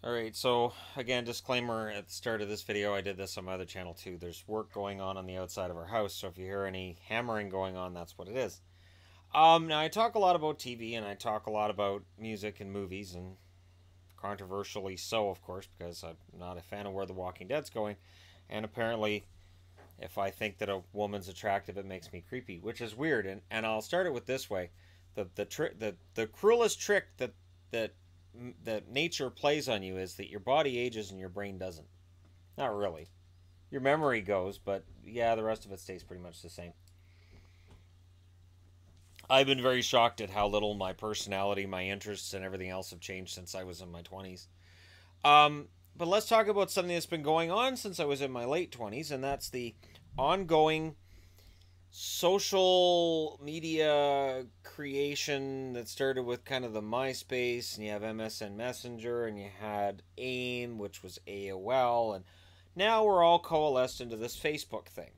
Alright, so again, disclaimer at the start of this video, I did this on my other channel too. There's work going on the outside of our house, so if you hear any hammering going on, that's what it is. Now I talk a lot about TV and I talk a lot about music and movies, and controversially so, of course, because I'm not a fan of where The Walking Dead's going. And apparently, if I think that a woman's attractive, it makes me creepy, which is weird. And I'll start it with this way: the cruelest trick that that nature plays on you is that your body ages and your brain doesn't. Not really. Your memory goes, but yeah, the rest of it stays pretty much the same. I've been very shocked at how little my personality, my interests, and everything else have changed since I was in my 20s. But let's talk about something that's been going on since I was in my late 20s, and that's the ongoing social media creation that started with kind of the MySpace, and you have MSN Messenger, and you had AIM, which was AOL, and now we're all coalesced into this Facebook thing.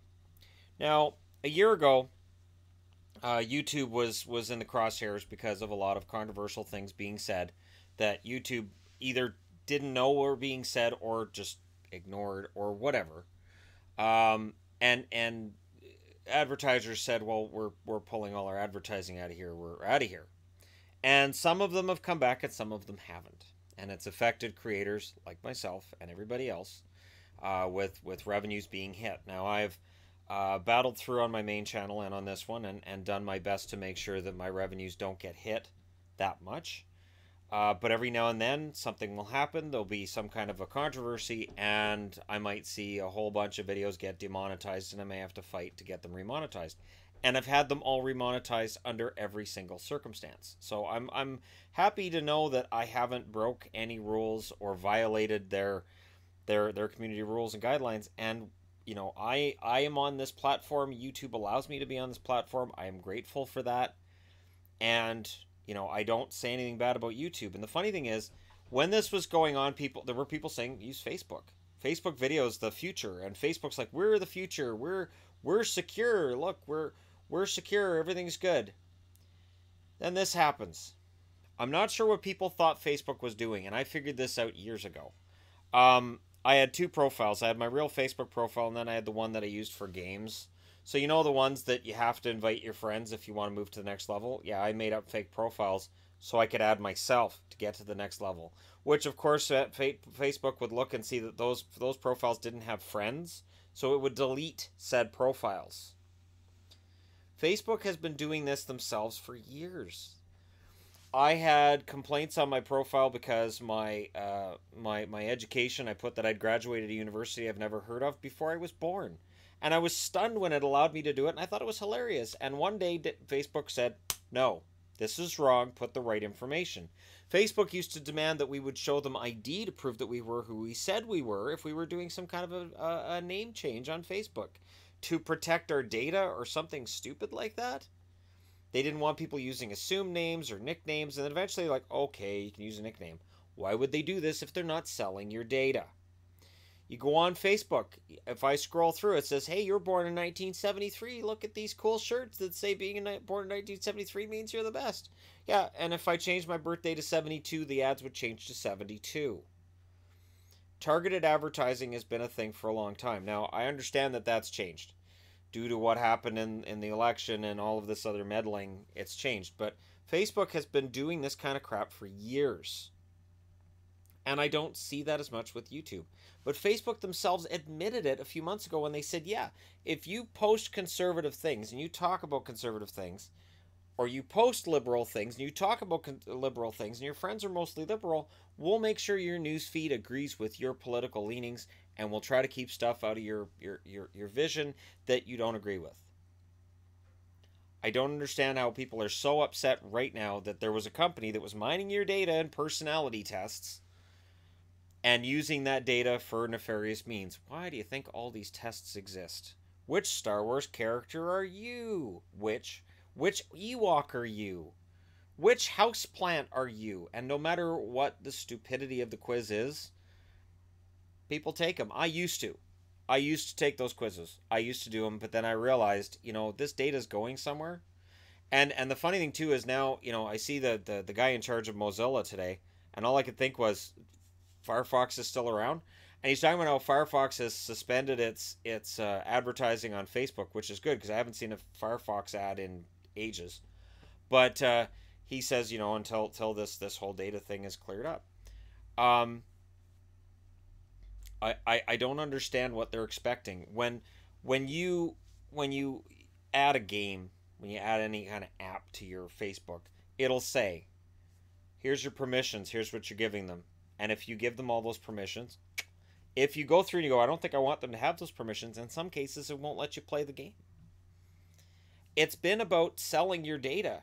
Now, a year ago, YouTube was in the crosshairs because of a lot of controversial things being said that YouTube either didn't know were being said or just ignored or whatever. And advertisers said, "Well, we're pulling all our advertising out of here. We're out of here." And some of them have come back, and some of them haven't, and it's affected creators like myself and everybody else with revenues being hit. Now I've battled through on my main channel and on this one, and done my best to make sure that my revenues don't get hit that much. But every now and then something will happen. There'll be some kind of a controversy, and I might see a whole bunch of videos get demonetized, and I may have to fight to get them remonetized. And I've had them all remonetized under every single circumstance. So I'm happy to know that I haven't broke any rules or violated their community rules and guidelines. And I am on this platform. YouTube allows me to be on this platform. I am grateful for that. And I don't say anything bad about YouTube. And the funny thing is, when this was going on, there were people saying use Facebook. Facebook video is the future, and Facebook's like, we're the future. We're secure. Look, we're secure. Everything's good. Then this happens. I'm not sure what people thought Facebook was doing, and I figured this out years ago. I had two profiles. I had my real Facebook profile, and then I had the one that I used for games. So the ones that you have to invite your friends if you want to move to the next level? Yeah, I made up fake profiles so I could add myself to get to the next level. Which, of course, Facebook would look and see that those profiles didn't have friends, so it would delete said profiles. Facebook has been doing this themselves for years. I had complaints on my profile because my education, I put that I'd graduated a university I've never heard of before I was born. And I was stunned when it allowed me to do it, and I thought it was hilarious. And one day Facebook said, no, this is wrong, put the right information. Facebook used to demand that we would show them ID to prove that we were who we said we were if we were doing some kind of a name change on Facebook to protect our data or something stupid like that. They didn't want people using assumed names or nicknames, and then eventually like, okay, you can use a nickname. Why would they do this if they're not selling your data? You go on Facebook. If I scroll through, it says, hey, you're born in 1973. Look at these cool shirts that say being born in 1973 means you're the best. Yeah, and if I change my birthday to 72, the ads would change to 72. Targeted advertising has been a thing for a long time. Now, I understand that that's changed. Due to what happened in the election and all of this other meddling, it's changed. But Facebook has been doing this kind of crap for years. And I don't see that as much with YouTube. But Facebook themselves admitted it a few months ago when they said, yeah, if you post conservative things and you talk about conservative things, or you post liberal things and you talk about liberal things and your friends are mostly liberal, we'll make sure your news feed agrees with your political leanings, and we'll try to keep stuff out of your vision that you don't agree with. I don't understand how people are so upset right now that there was a company that was mining your data and personality tests and using that data for nefarious means. Why do you think all these tests exist? Which Star Wars character are you? Which Ewok are you? Which houseplant are you? And no matter what the stupidity of the quiz is, people take them. I used to take those quizzes. I used to do them, but then I realized, this data is going somewhere. And the funny thing too is now, I see the guy in charge of Mozilla today, and all I could think was, Firefox is still around, and he's talking about how Firefox has suspended its advertising on Facebook, which is good because I haven't seen a Firefox ad in ages. But he says, until this whole data thing is cleared up. Um, I don't understand what they're expecting when you when you add a game, when you add any kind of app to your Facebook, it'll say, here's your permissions, here's what you're giving them. And if you give them all those permissions, if you go through and you go, I don't think I want them to have those permissions, in some cases it won't let you play the game. It's been about selling your data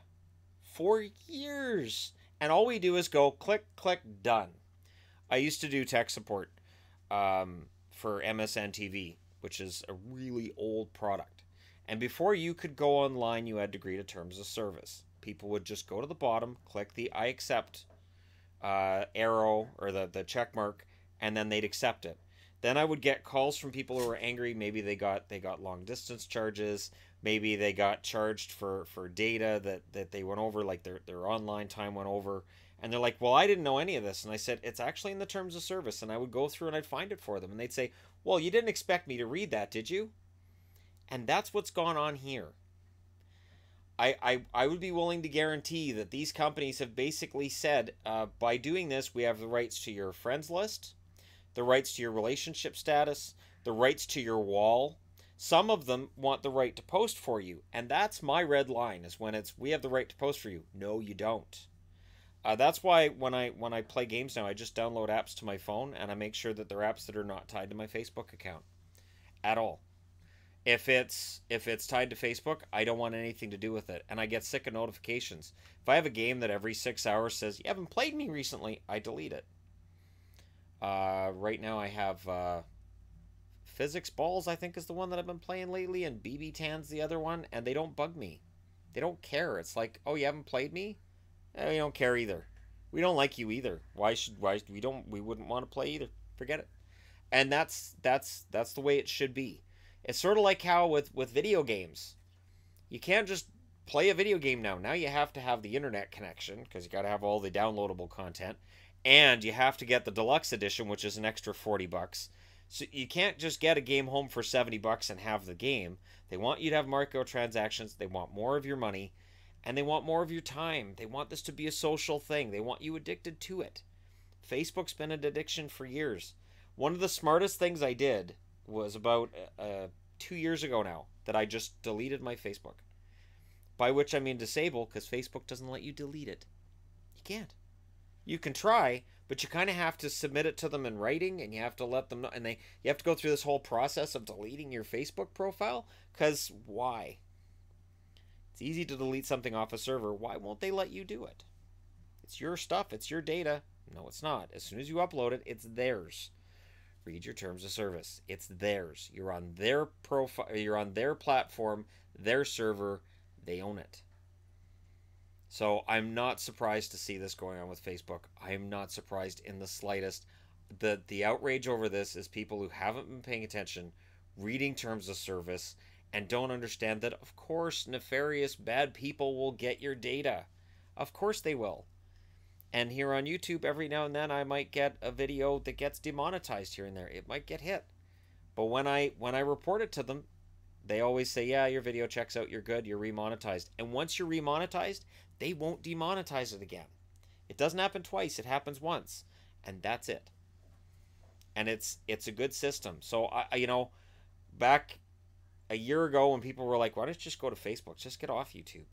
for years. And all we do is go click, click, done. I used to do tech support for MSN TV, which is a really old product. And before you could go online, you had to agree to terms of service. People would just go to the bottom, click the I accept arrow or the check mark, and then they'd accept it. Then I would get calls from people who were angry. Maybe they got long distance charges. Maybe they got charged for data that they went over, like their online time went over. And they're like, well, I didn't know any of this. And I said, it's actually in the terms of service. And I would go through and I'd find it for them. And they'd say, well, you didn't expect me to read that, did you? And that's what's gone on here. I would be willing to guarantee that these companies have basically said, by doing this, we have the rights to your friends list, the rights to your relationship status, the rights to your wall. Some of them want the right to post for you. And that's my red line, is when it's, we have the right to post for you. No, you don't. That's why when I play games now, I just download apps to my phone, and I make sure that they're apps that are not tied to my Facebook account at all. If it's tied to Facebook, I don't want anything to do with it, and I get sick of notifications. If I have a game that every 6 hours says, you haven't played me recently, I delete it. Right now I have Physics Balls, I think, is the one that I've been playing lately, and BB Tan's the other one, and they don't bug me. They don't care. It's like, oh, you haven't played me? We don't care either. We don't like you either. Why we wouldn't want to play either. Forget it. And that's the way it should be. It's sort of like how with video games. You can't just play a video game now. Now you have to have the internet connection, because you got to have all the downloadable content, and you have to get the deluxe edition, which is an extra $40. So you can't just get a game home for $70 and have the game. They want you to have microtransactions. They want more of your money, and they want more of your time. They want this to be a social thing. They want you addicted to it. Facebook's been an addiction for years. One of the smartest things I did was about 2 years ago now, that I just deleted my Facebook. By which I mean disable, because Facebook doesn't let you delete it. You can't. You can try, but you kind of have to submit it to them in writing, and you have to let them know, and you have to go through this whole process of deleting your Facebook profile, because why? It's easy to delete something off a server. Why won't they let you do it? It's your stuff. It's your data. No, it's not. As soon as you upload it, it's theirs. Read your terms of service. It's theirs. You're on their profile. You're on their platform, their server. They own it. So I'm not surprised to see this going on with Facebook. I am not surprised in the slightest. The outrage over this is people who haven't been paying attention, reading terms of service, and don't understand that, of course, nefarious bad people will get your data. Of course they will. And here on YouTube, every now and then, I might get a video that gets demonetized here and there. It might get hit. But when I report it to them, they always say, yeah, your video checks out, you're good, you're remonetized. And once you're remonetized, they won't demonetize it again. It doesn't happen twice, it happens once. And that's it. And it's a good system. So, back a year ago when people were like, why don't you just go to Facebook? Just get off YouTube.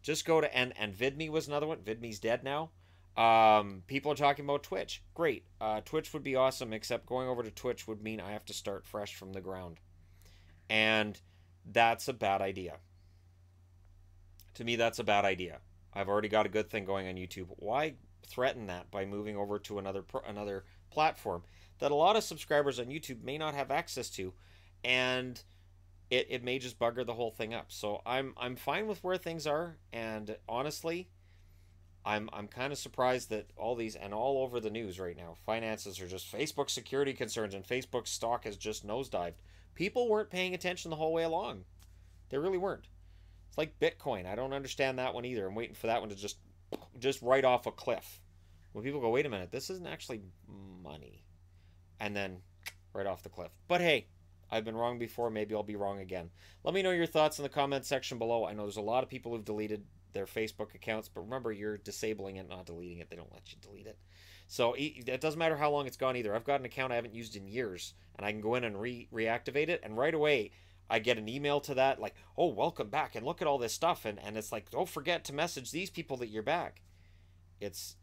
Just go to, and VidMe was another one. VidMe's dead now. People are talking about Twitch. Great. Twitch would be awesome, except going over to Twitch would mean I have to start fresh from the ground. And that's a bad idea. To me, that's a bad idea. I've already got a good thing going on YouTube. Why threaten that by moving over to another platform that a lot of subscribers on YouTube may not have access to, and it may just bugger the whole thing up. So I'm fine with where things are, and honestly, I'm kind of surprised that all these, and all over the news right now, finances are just Facebook security concerns, and Facebook stock has just nosedived. People weren't paying attention the whole way along. They really weren't. It's like Bitcoin. I don't understand that one either. I'm waiting for that one to just right off a cliff. when people go, wait a minute, this isn't actually money, and then right off the cliff. But hey, I've been wrong before. Maybe I'll be wrong again. Let me know your thoughts in the comment section below. I know there's a lot of people who've deleted their Facebook accounts, but remember, you're disabling it, not deleting it. They don't let you delete it. So it doesn't matter how long it's gone either. I've got an account I haven't used in years, and I can go in and reactivate it, and right away I get an email to that like, oh, welcome back, and look at all this stuff, and it's like, don't forget to message these people that you're back. It's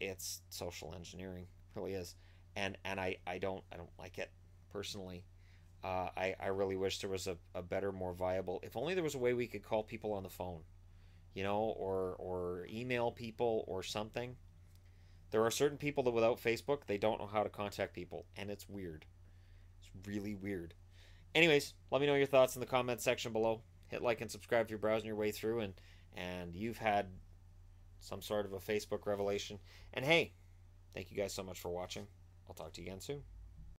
social engineering, it really is, and I don't like it personally. I really wish there was a better, more viable. If only there was a way we could call people on the phone, or email people or something. There are certain people that without Facebook, they don't know how to contact people, and it's weird. It's really weird. Anyways, let me know your thoughts in the comments section below. Hit like and subscribe if you're browsing your way through and you've had some sort of a Facebook revelation. And hey, thank you guys so much for watching. I'll talk to you again soon.